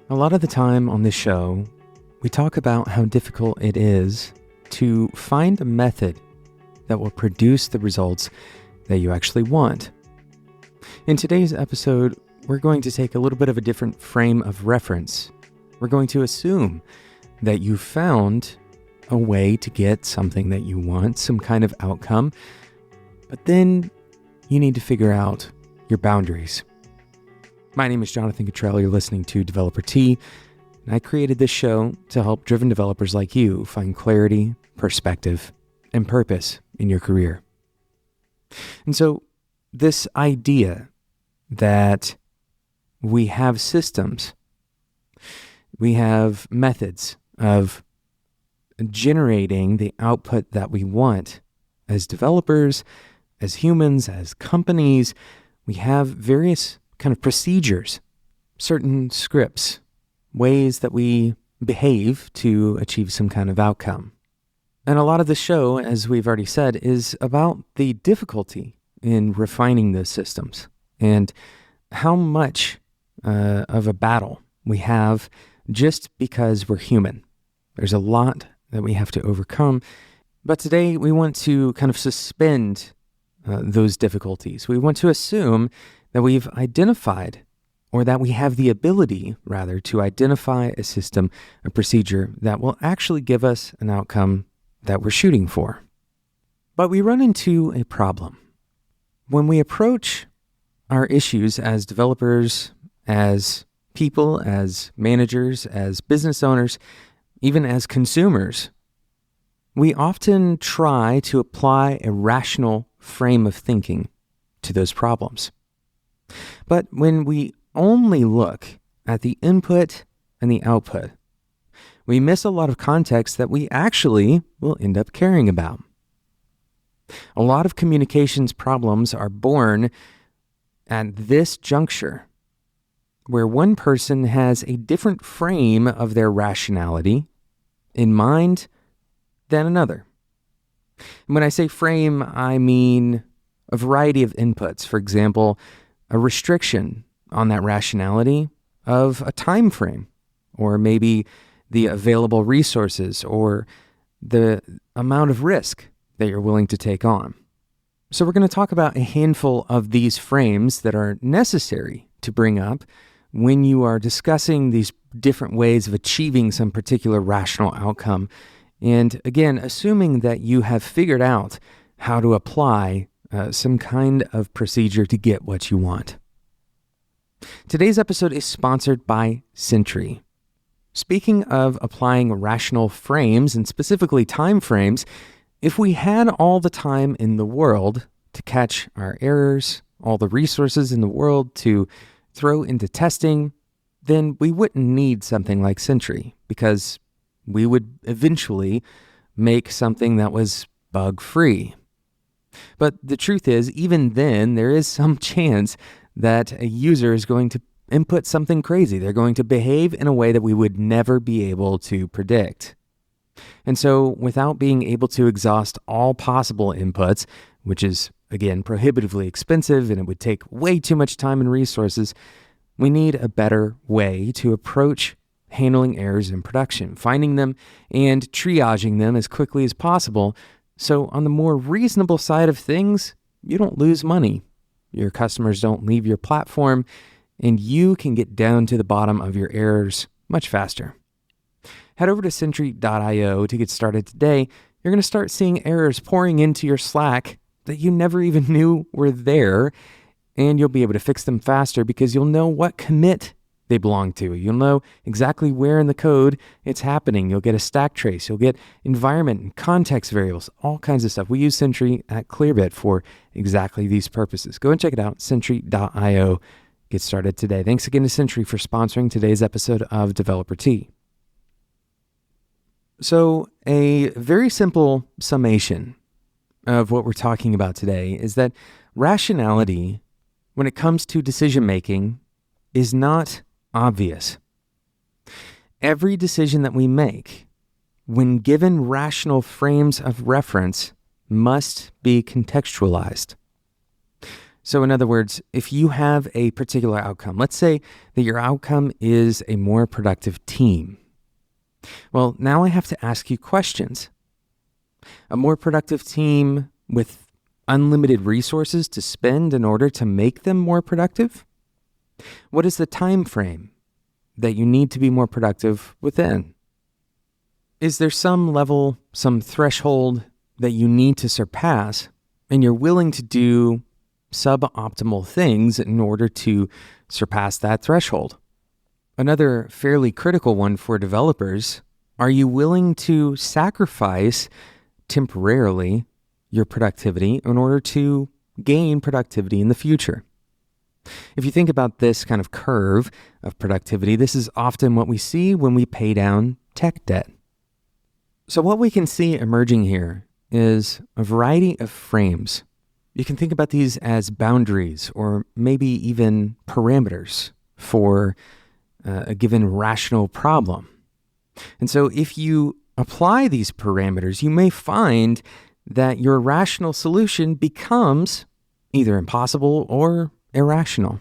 A lot of the time on this show, we talk about how difficult it is to find a method that will produce the results that you actually want. In today's episode, we're going to take a little bit of a different frame of reference. We're going to assume that you found a way to get something that you want, some kind of outcome, but then you need to figure out your boundaries. My name is Jonathan Cottrell. You're listening to Developer T, and I created this show to help driven developers like you find clarity, perspective, and purpose in your career. And so this idea that we have systems, we have methods of generating the output that we want as developers, as humans, as companies, we have various kind of procedures, certain scripts, ways that we behave to achieve some kind of outcome. And a lot of the show, as we've already said, is about the difficulty in refining those systems and how much of a battle we have just because we're human. There's a lot that we have to overcome. But today we want to kind of suspend those difficulties. We want to assume that we've identified, or that we have the ability, rather, to identify a system, a procedure that will actually give us an outcome that we're shooting for. But we run into a problem. When we approach our issues as developers, as people, as managers, as business owners, even as consumers, we often try to apply a rational frame of thinking to those problems. But when we only look at the input and the output, we miss a lot of context that we actually will end up caring about. A lot of communications problems are born at this juncture, where one person has a different frame of their rationality in mind than another. And when I say frame, I mean a variety of inputs. For example, a restriction on that rationality of a time frame, or maybe the available resources, or the amount of risk that you're willing to take on. So we're going to talk about a handful of these frames that are necessary to bring up when you are discussing these different ways of achieving some particular rational outcome. And again, assuming that you have figured out how to apply some kind of procedure to get what you want. Today's episode is sponsored by Sentry. Speaking of applying rational frames, and specifically time frames, if we had all the time in the world to catch our errors, all the resources in the world to throw into testing, then we wouldn't need something like Sentry, because we would eventually make something that was bug-free. But the truth is, even then, there is some chance that a user is going to input something crazy. They're going to behave in a way that we would never be able to predict. And so, without being able to exhaust all possible inputs, which is, again, prohibitively expensive and it would take way too much time and resources, we need a better way to approach handling errors in production, finding them and triaging them as quickly as possible. So on the more reasonable side of things, you don't lose money. Your customers don't leave your platform, and you can get down to the bottom of your errors much faster. Head over to Sentry.io to get started today. You're going to start seeing errors pouring into your Slack that you never even knew were there, and you'll be able to fix them faster because you'll know what commit they belong to. You'll know exactly where in the code it's happening. You'll get a stack trace. You'll get environment and context variables, all kinds of stuff. We use Sentry at Clearbit for exactly these purposes. Go and check it out, Sentry.io. Get started today. Thanks again to Sentry for sponsoring today's episode of Developer T. So a very simple summation of what we're talking about today is that rationality, when it comes to decision making, is not obvious. Every decision that we make, when given rational frames of reference, must be contextualized. So in other words, if you have a particular outcome, let's say that your outcome is a more productive team. Well, now I have to ask you questions. A more productive team with unlimited resources to spend in order to make them more productive? What is the time frame that you need to be more productive within? Is there some level, some threshold that you need to surpass, and you're willing to do suboptimal things in order to surpass that threshold? Another fairly critical one for developers: are you willing to sacrifice temporarily your productivity in order to gain productivity in the future? If you think about this kind of curve of productivity, this is often what we see when we pay down tech debt. So what we can see emerging here is a variety of frames. You can think about these as boundaries or maybe even parameters for a given rational problem. And so if you apply these parameters, you may find that your rational solution becomes either impossible or irrational.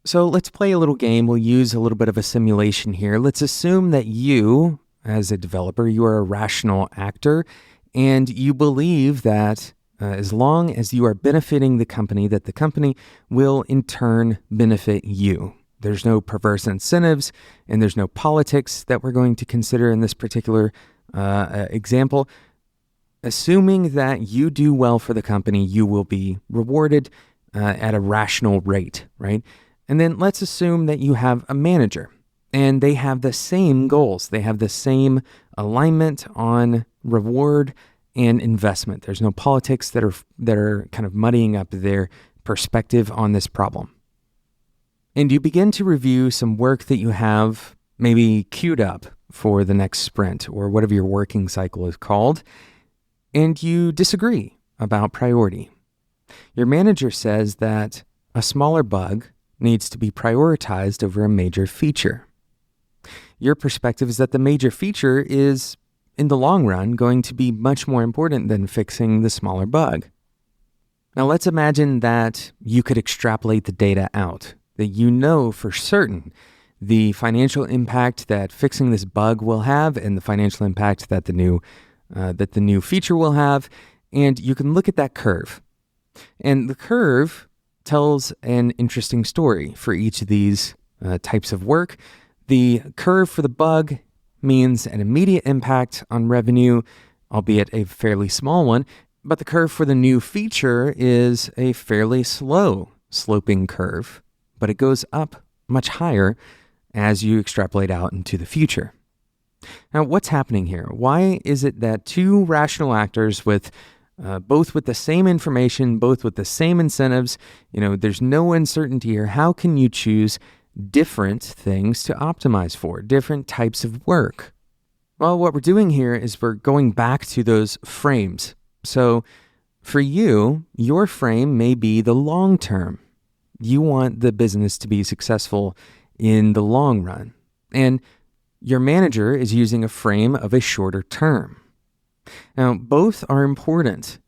So let's play a little game. We'll use a little bit of a simulation here. Let's assume that you, as a developer, you are a rational actor, and you believe that as long as you are benefiting the company, that the company will in turn benefit you. There's no perverse incentives, and there's no politics that we're going to consider in this particular example. Assuming that you do well for the company, you will be rewarded at a rational rate, right? And then let's assume that you have a manager, and they have the same goals. They have the same alignment on reward and investment. There's no politics that are kind of muddying up their perspective on this problem. And you begin to review some work that you have maybe queued up for the next sprint or whatever your working cycle is called, and you disagree about priority. Your manager says that a smaller bug needs to be prioritized over a major feature. Your perspective is that the major feature is, in the long run, going to be much more important than fixing the smaller bug. Now let's imagine that you could extrapolate the data out, that you know for certain the financial impact that fixing this bug will have and the financial impact that the new feature will have, and you can look at that curve. And the curve tells an interesting story for each of these types of work. The curve for the bug means an immediate impact on revenue, albeit a fairly small one, but the curve for the new feature is a fairly slow sloping curve, but it goes up much higher as you extrapolate out into the future. Now, what's happening here? Why is it that two rational actors with both with the same information, both with the same incentives, there's no uncertainty here. How can you choose different things to optimize for, different types of work? Well, what we're doing here is we're going back to those frames. So for you, your frame may be the long term. You want the business to be successful in the long run. And your manager is using a frame of a shorter term. Now, both are important,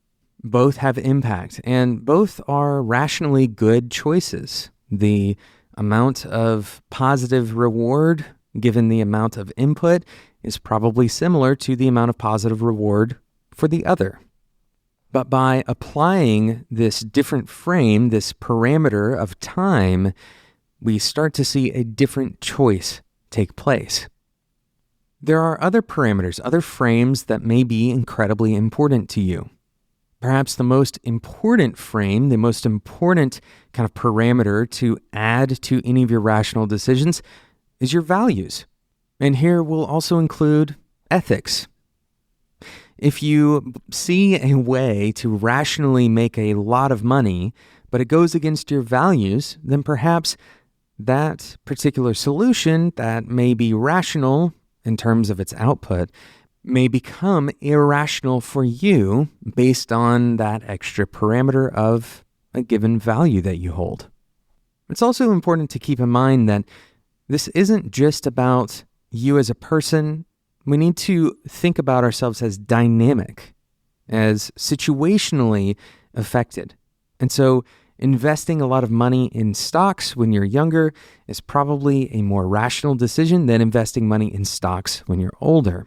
both have impact, and both are rationally good choices. The amount of positive reward given the amount of input is probably similar to the amount of positive reward for the other. But by applying this different frame, this parameter of time, we start to see a different choice take place. There are other parameters, other frames that may be incredibly important to you. Perhaps the most important frame, the most important kind of parameter to add to any of your rational decisions is your values. And here we'll also include ethics. If you see a way to rationally make a lot of money, but it goes against your values, then perhaps that particular solution that may be rational in terms of its output may become irrational for you based on that extra parameter of a given value that you hold. It's also important to keep in mind that this isn't just about you as a person. We need to think about ourselves as dynamic, as situationally affected. And so Investing a lot of money in stocks when you're younger is probably a more rational decision than investing money in stocks when you're older.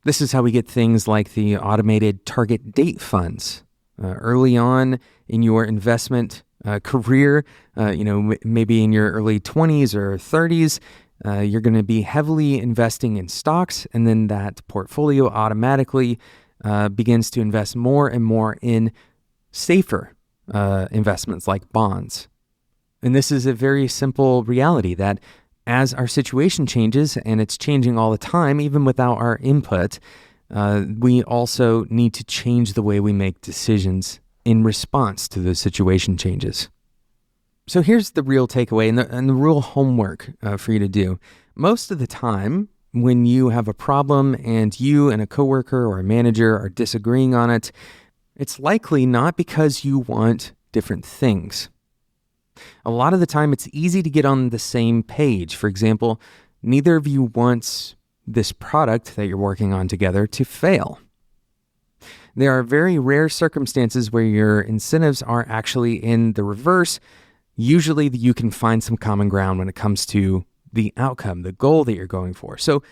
This is how we get things like the automated target date funds. Early on in your investment career, maybe in your early 20s or 30s, you're going to be heavily investing in stocks, and then that portfolio automatically begins to invest more and more in safer investments like bonds. And this is a very simple reality that as our situation changes, and it's changing all the time, even without our input, we also need to change the way we make decisions in response to those situation changes. So here's the real takeaway and the real homework for you to do. Most of the time, when you have a problem and you and a coworker or a manager are disagreeing on it, it's likely not because you want different things. A lot of the time, it's easy to get on the same page. For example, neither of you wants this product that you're working on together to fail. There are very rare circumstances where your incentives are actually in the reverse. Usually, you can find some common ground when it comes to the outcome, the goal that you're going for. So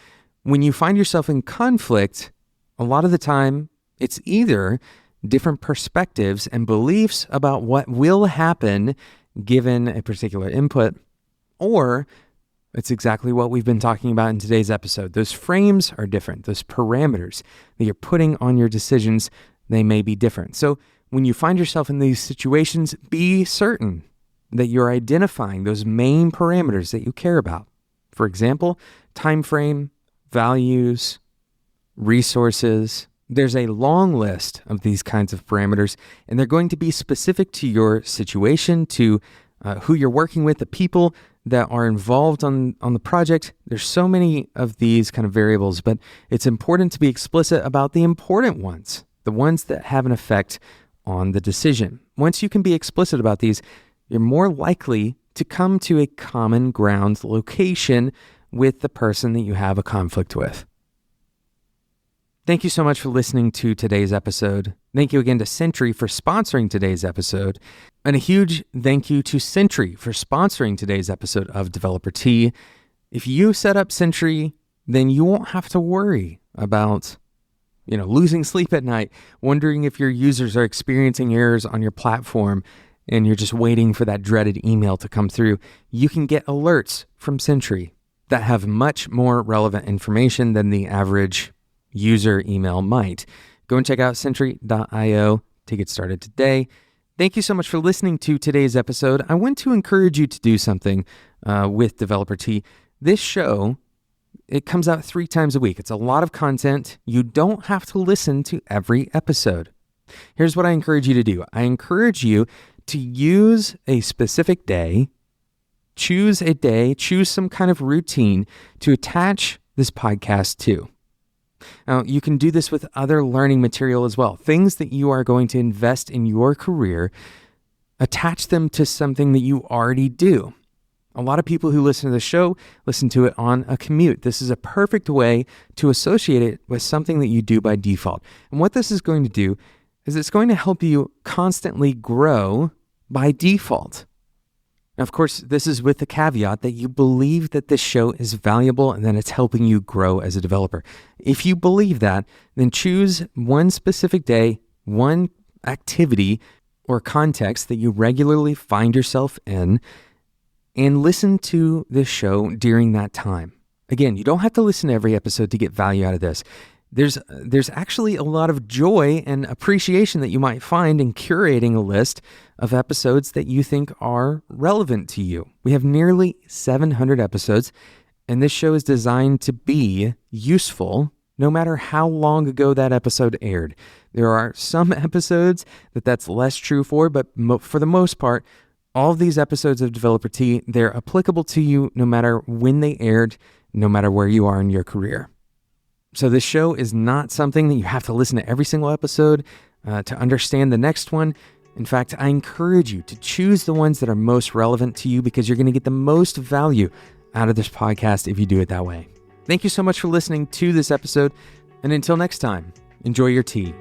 when you find yourself in conflict, a lot of the time, it's either different perspectives and beliefs about what will happen given a particular input, or it's exactly what we've been talking about in today's episode. Those frames are different. Those parameters that you're putting on your decisions, they may be different. So when you find yourself in these situations, be certain that you're identifying those main parameters that you care about. For example, time frame, values, resources. There's a long list of these kinds of parameters, and they're going to be specific to your situation, to who you're working with, the people that are involved on the project. There's so many of these kind of variables, but it's important to be explicit about the important ones, the ones that have an effect on the decision. Once you can be explicit about these, you're more likely to come to a common ground location with the person that you have a conflict with. Thank you so much for listening to today's episode. Thank you again to Sentry for sponsoring today's episode. And a huge thank you to Sentry for sponsoring today's episode of Developer Tea. If you set up Sentry, then you won't have to worry about, losing sleep at night, wondering if your users are experiencing errors on your platform, and you're just waiting for that dreaded email to come through. You can get alerts from Sentry that have much more relevant information than the average user email might. Go and check out Sentry.io to get started today. Thank you so much for listening to today's episode. I want to encourage you to do something with Developer Tea. This show, it comes out 3 times a week. It's a lot of content. You don't have to listen to every episode. Here's what I encourage you to do. I encourage you to use a specific day, choose some kind of routine to attach this podcast to. Now, you can do this with other learning material as well. Things that you are going to invest in your career, attach them to something that you already do. A lot of people who listen to the show listen to it on a commute. This is a perfect way to associate it with something that you do by default. And what this is going to do is it's going to help you constantly grow by default. Now, of course, this is with the caveat that you believe that this show is valuable and that it's helping you grow as a developer. If you believe that, then choose one specific day, one activity or context that you regularly find yourself in, and listen to this show during that time. Again, you don't have to listen to every episode to get value out of this. There's actually a lot of joy and appreciation that you might find in curating a list of episodes that you think are relevant to you. We have nearly 700 episodes, and this show is designed to be useful no matter how long ago that episode aired. There are some episodes that's less true for, but for the most part, all of these episodes of Developer Tea, they're applicable to you no matter when they aired, no matter where you are in your career. So this show is not something that you have to listen to every single episode to understand the next one. In fact, I encourage you to choose the ones that are most relevant to you because you're going to get the most value out of this podcast if you do it that way. Thank you so much for listening to this episode. And until next time, enjoy your tea.